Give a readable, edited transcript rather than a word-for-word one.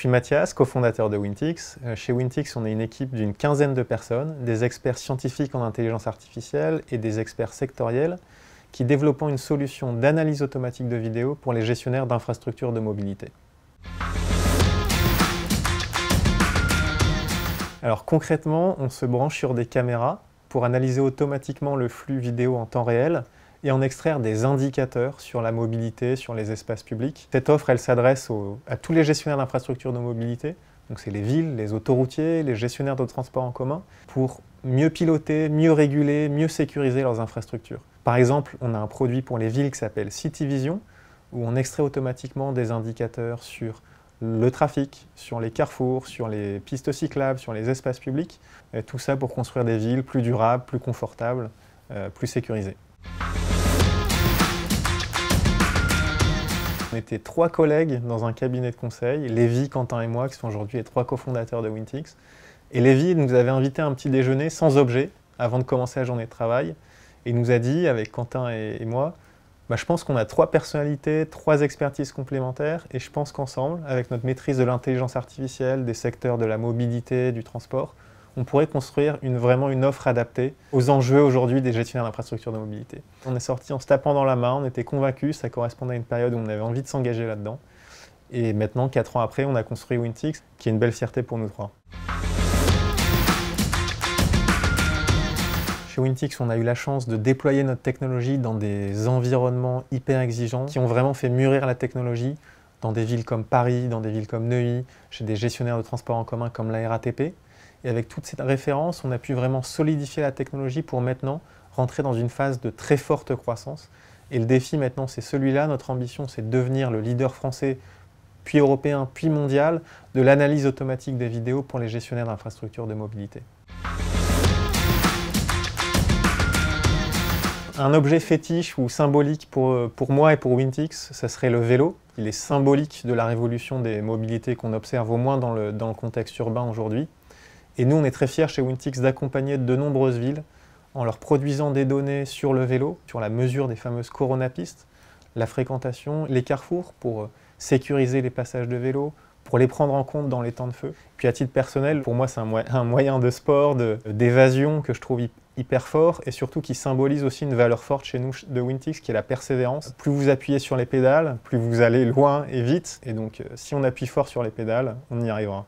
suis Mathias, cofondateur de Wintix. Chez Wintix, on est une équipe d'une quinzaine de personnes, des experts scientifiques en intelligence artificielle et des experts sectoriels qui développent une solution d'analyse automatique de vidéo pour les gestionnaires d'infrastructures de mobilité. Alors concrètement, on se branche sur des caméras pour analyser automatiquement le flux vidéo en temps réel et en extraire des indicateurs sur la mobilité, sur les espaces publics. Cette offre, elle s'adresse à tous les gestionnaires d'infrastructures de mobilité, donc c'est les villes, les autoroutiers, les gestionnaires de transport en commun, pour mieux piloter, mieux réguler, mieux sécuriser leurs infrastructures. Par exemple, on a un produit pour les villes qui s'appelle CityVision, où on extrait automatiquement des indicateurs sur le trafic, sur les carrefours, sur les pistes cyclables, sur les espaces publics, et tout ça pour construire des villes plus durables, plus confortables, plus sécurisées. On était 3 collègues dans un cabinet de conseil, Lévi, Quentin et moi, qui sont aujourd'hui les 3 cofondateurs de Wintix. Et Lévi nous avait invité à un petit déjeuner sans objet, avant de commencer la journée de travail. Et il nous a dit, avec Quentin et moi, je pense qu'on a 3 personnalités, 3 expertises complémentaires, et je pense qu'ensemble, avec notre maîtrise de l'intelligence artificielle, des secteurs de la mobilité, du transport, on pourrait construire vraiment une offre adaptée aux enjeux aujourd'hui des gestionnaires d'infrastructures de mobilité. On est sorti en se tapant dans la main, on était convaincus, ça correspondait à une période où on avait envie de s'engager là-dedans. Et maintenant, 4 ans après, on a construit Wintix, qui est une belle fierté pour nous 3. Chez Wintix, on a eu la chance de déployer notre technologie dans des environnements hyper exigeants qui ont vraiment fait mûrir la technologie dans des villes comme Paris, dans des villes comme Neuilly, chez des gestionnaires de transport en commun comme la RATP. Et avec toutes ces références, on a pu vraiment solidifier la technologie pour maintenant rentrer dans une phase de très forte croissance. Et le défi maintenant, c'est celui-là. Notre ambition, c'est de devenir le leader français, puis européen, puis mondial, de l'analyse automatique des vidéos pour les gestionnaires d'infrastructures de mobilité. Un objet fétiche ou symbolique pour moi et pour Wintix, ça serait le vélo. Il est symbolique de la révolution des mobilités qu'on observe au moins dans le contexte urbain aujourd'hui. Et nous, on est très fiers chez Wintix d'accompagner de nombreuses villes en leur produisant des données sur le vélo, sur la mesure des fameuses coronapistes, la fréquentation, les carrefours pour sécuriser les passages de vélo, pour les prendre en compte dans les temps de feu. Puis à titre personnel, pour moi, c'est un moyen de sport, d'évasion que je trouve hyper fort et surtout qui symbolise aussi une valeur forte chez nous de Wintix qui est la persévérance. Plus vous appuyez sur les pédales, plus vous allez loin et vite. Et donc, si on appuie fort sur les pédales, on y arrivera.